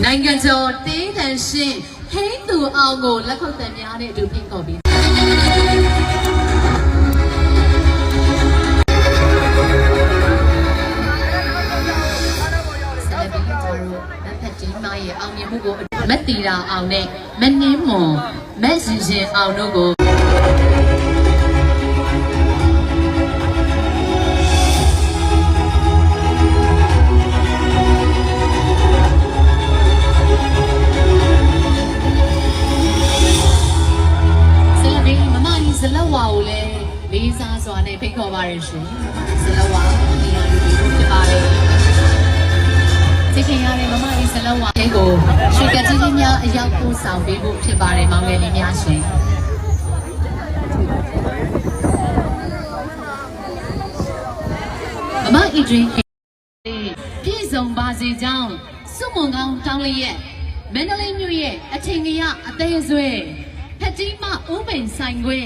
နိုင်ငံကျော်တင်းတန်ရှင်ဟိန်းသူအောင်ကိုလက်ခုပ်တံများနဲ့အတူဖိတ်ခေါ်ပြီးအောင်မြင်မှုကိုမက်တီရာအောင်နဲ့မနှင်းမွန်မက်ရှင်ရှင်အောင်တို့ကိုဆလဘီမမကြီးဇလဝါကိုလည်းလေးစားစွာနဲ့ဖိတ်ခေါ်ပါရရှင်ဇလဝါနေရာလူတွေဖြစ်ပါတယ်ဒီခင်ရတဲ့မမအင်းစလုံးဝအဲကိုရွှေကတိလေးများအရောက်ပို့ဆောင်ပေးဖို့ဖြစ်ပါတယ်မောင်ငယ်လေးများရှင်မမအီဒရင်ပြည်စုံပါစေကြောင်းစွတ်မွန်ကောင်းတောင်းလေးရဲ့မန္တလေးမြို့ရဲ့အထင်ကရအသေးဆွဲဖက်တီးမဦးပိန်ဆိုင်ခွဲ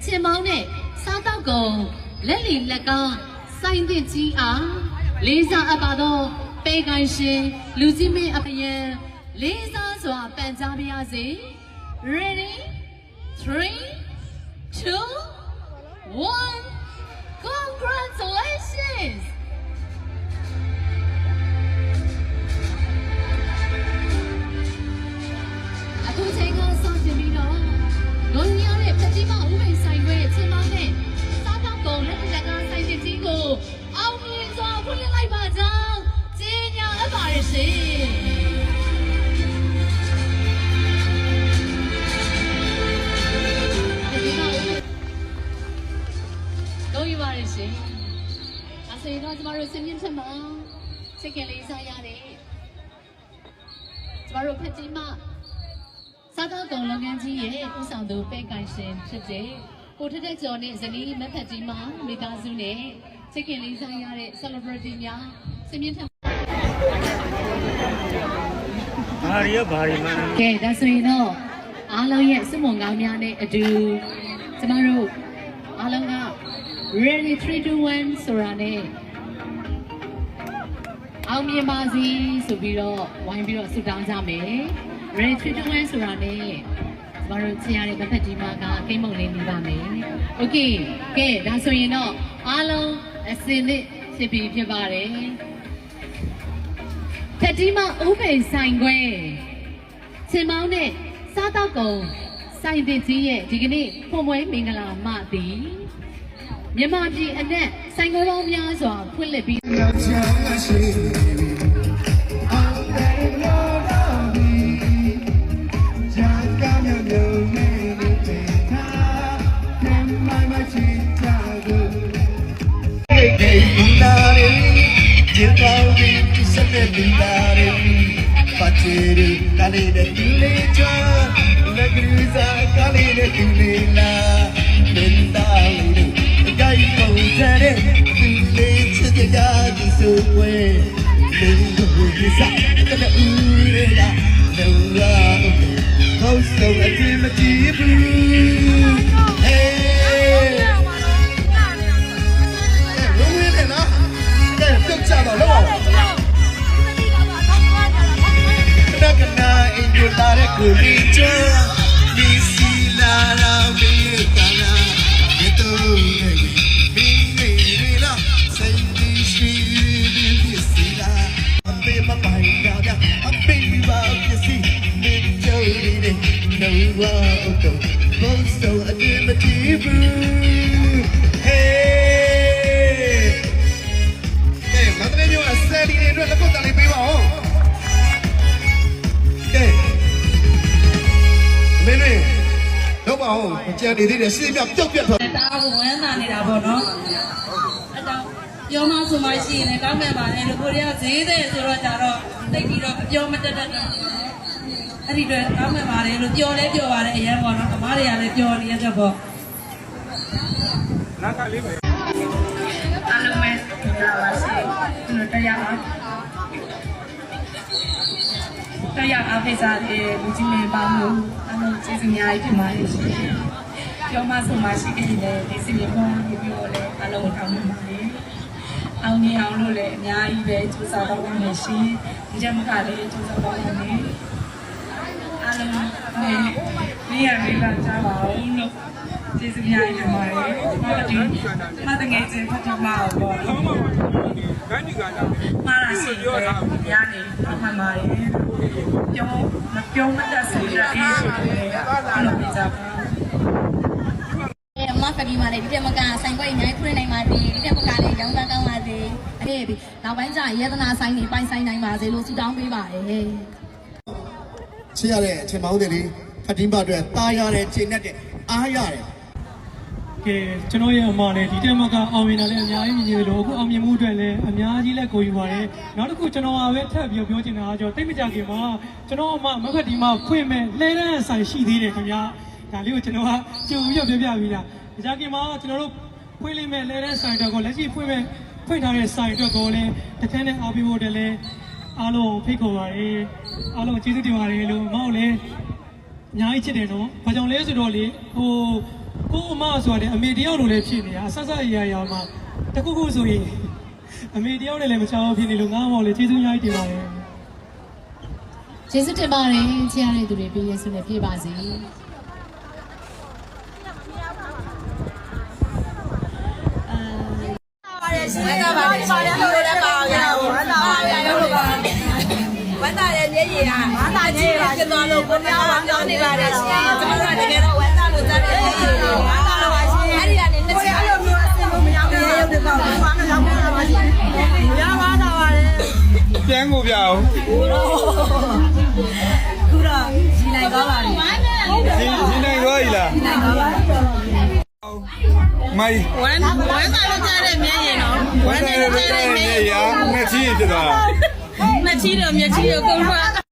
ချင်မောင်းနဲ့စားတော့ကုန်လက်လီလက်ကောင်းစိုင်းသစ်ကြီးအားလေးစားအပ်ပါတော့ပေကိုင်ရှင်လူကြီးမင်းအဖယံလေးစားစွာပန်ကြားပါရစေ Ready 3 2 1 Congratulationsအခုချိန်ကစတင်ပြီးတော့ဂုဏ်ရတဲ့ဖတိမဦးပိန်ဆိုင်ခွဲချင်းမောင်းနဲ့စားတော့ကုန်လက်လက်ကဆိုင်တဲ့ကြီးကိုအောင်မြင်စွာဖွင့်လှစ်လိုက်ပါကြောင်းပါရရှင်တော့ရပါရရှင်အစေတော့ကျမတို့စင်မြင့်ထက်မှာစိတ်ကလေးစားရတယ်ကျမတို့ဖက်တီမစားတော့ကုန်လုပ်ငန်းကြီးရဲ့ဦးဆောင်သူပဲကိုင်ရှင်ဖြစ်တဲ့ကိုထက်တဲ့ကျော်နဲ့ဇနီးမဖက်တီမမိသားစုနဲ့စိတ်ကလေးစားရတဲ့ celebrity များစင်မြင့်ထက်ဘာရီဘာရီမကဲဒါဆိုရင်တော့အားလုံးရဲ့စွတ်မွန်ကောင်းများနဲ့အတူကျမတို့အားလုံးက ready 3 2 1ဆိုတာနဲ့အောင်မြင်ပါစေဆိုပြီးတော့ဝိုင်းပြီးတော့ဆုတောင်းကြမယ် ready 3 2 1ဆိုတာနဲ့ကျမတို့ချင်ရတဲ့မဖက်ဒီမာကကိမ့်မုံလေးနေပါမယ် okay ကဲဒါဆိုရင်တော့အားလုံးအစင်နဲ့ဖြစ်ပြီးဖြစ်ပါတယ်ဖက်တီမဦးပိန်ဆိုင်ခွဲချင်းမောင်းနဲ့စားတော့ကုန်ဆိုင်သစ်ကြီးရဲ့ဒီကနေ့ဖွင့်ပွဲမင်္ဂလာမသည်မြန်မာပြည်အနက်ဆိုင်ခွဲပေါင်းများစွာဖွင့်လှစ်ပြီးPacheri, kali de leja, legriza, kali de lela, mendali, gai kongere, leja de jadi suwe, leja, kada urela, leja, kau so ati majibu, hey, rumit ni lah, kau tak cakap lah. Kulija, misila la bekala, itu mimila, sayi misila, ampe mapahingga, ampe bibagasi, menjadi ni, nawa oto, boso ada matibu, hey, mana ni orang seni ni dua lekuk tak lebih bawah, hey. မင်းလေးတော့ပါဦးကြံနေသေးတယ်စီးမြပြုတ်ပြတ်သွားတာကိုဝမ်းသာနေတာပေါ့နော်အဲကြောင့်ပြောမှဆိုမှရှိရင်လည်းကောင်းမဲ့ပါလေလို့ကိုရီးယားဈေးတဲ့ဆိုတော့ကြတော့တိတ်ပြီးတော့ပြောမတက်တတ်တယ်အဲ့ဒီတော့ကောင်းမဲ့ပါလေလို့ပြောလဲပြောပါတယ်အရင်ပေါ့နော်အမားတွေကလည်းပြောနေရတဲ့ပေါ့နားကလေးပဲအားလုံးပဲလာပါစေတရားအားပေးစားတဲ့လူကြီးမင်းပေါင်းလို့အားလုံးကျေးဇူးများကြီးတင်ပါတယ်ရှင်ပြောမှဆိုမှရှိခဲ့တယ်ဒီစီမံဘုံပြီးတော့လည်းအားလုံးကိုတောင်းပန်ပါတယ် အောင်မြင်အောင်လို့လည်းအများကြီးပဲကြိုးစားတော့မယ်ရှင်ဒီချက်မကလည်းကြိုးစားတော့မယ်အားလုံးနဲ့နေရာလေးလာကြပါဦးလို့ကျေးဇူးများတင်ပါတယ်ဒီမတငယ်ချင်းဖတ်ထားမှာပေါ့မာလာရှိတယ်ညနေမှန်ပါတယ်ပြောမတတ်စေတဲ့အေးဆိုတယ်အားလုံးပြကြပါအမကဒီမှာလေဒီတက်မကဆိုင်ခွက်အများကြီးဖွင့်နိုင်ပါသေးဒီတက်မကလည်းရောင်းသားကောင်းပါသေးအဲ့ဒီနောက်ပိုင်းကျရေသနာဆိုင်တွေပိုင်ဆိုင်နိုင်ပါစေလို့ဆုတောင်းပေးပါတယ်ချစ်ရတဲ့အချိန်မောင်းတယ်လေဖတ်တင်းပါအတွက်တားရတယ်ချိန်နဲ့အားရတယ် ကဲကျွန်တော်ရဲ့အမနဲ့ဒီတက်မကအောင်မြင်တာလည်းအများကြီးမြင်ရလို့အခုအောင်မြင်မှုအတွက်လည်းအများကြီးလက်ကိုယူပါတယ်နောက်တစ်ခုကျွန်တော်ကပဲထပ်ပြီးပြောချင်တာကကျွန်တော်တိတ်မကြခင်မှာကျွန်တော်အမမခက်ဒီမှာဖွင့်မဲ့လဲတဲ့ဆိုင်ရှိသေးတယ်ခင်ဗျာဒါလေးကိုကျွန်တော်ကကြုံပြီးပြောပြပြီးတာဒီကြခင်မှာကျွန်တော်တို့ဖွင့်လိမ့်မဲ့လဲတဲ့ဆိုင်တော့ကိုလက်ရှိဖွင့်ထားတဲ့ဆိုင်အတွက်ကိုလည်းတစ်ခါနဲ့အားပေးဖို့တည်းလည်းအားလုံးဖိတ်ခေါ်ပါတယ်အားလုံးကျေးဇူးတင်ပါတယ်လို့မောက်လည်းအများကြီးချစ်တယ်နော်ဘာကြောင့်လဲဆိုတော့လေကိုအမဆိုတဲ့အမေတယောက်လိုလည်းဖြစ်နေတာအဆက်ရရမှာတခုခုဆိုရင်အမေတယောက်နဲ့လည်းမချောင်းဖြစ်နေလို့ငါ့မောင်လေးကျေးဇူးများကြီးတင်ပါတယ် ကျေးဇူးတင်ပါတယ်ချစ်ရတဲ့သူတွေပြည့်ရစုနဲ့ပြည့်ပါစေဝမ်းသာတဲ့မျက်ရည်ကဝမ်းသာခြင်းဖြစ်သွားလို့ကိုများဝမ်းကြောင်းနေပါတယ်ရှင်ကျွန်တော်တို့ကတကယ်တော့ဝမ်းသာလို့ကြားတဲ့မျက်ရည်ကိုဝမ်းသာလို့ပါရှင်အဲ့ဒီကနေနှစ်ချက်အဲ့လိုမျိုးအဆင်လို့မရောက်တဲ့ရုပ်တွေပေါ့ဘာမှမရောက်ဘူးပါရှင်ရပါတော့ပါတယ်ပြန်ကိုပြအောင် ခုတော့ဒီနိုင်ကောင်းပါပြီဒီနိုင်ရောကြီးလား ဒီနိုင်ကောင်းပါပြီမိုင်းဝမ်းသာလို့ကြားတဲ့မျက်ရည်နော်ဝမ်းသာလို့ကြားတဲ့မျက်ရည်မျက်ချီးဖြစ်သွားတာမျက်ချီးတော့မျက်ချီးကိုကုန်သွား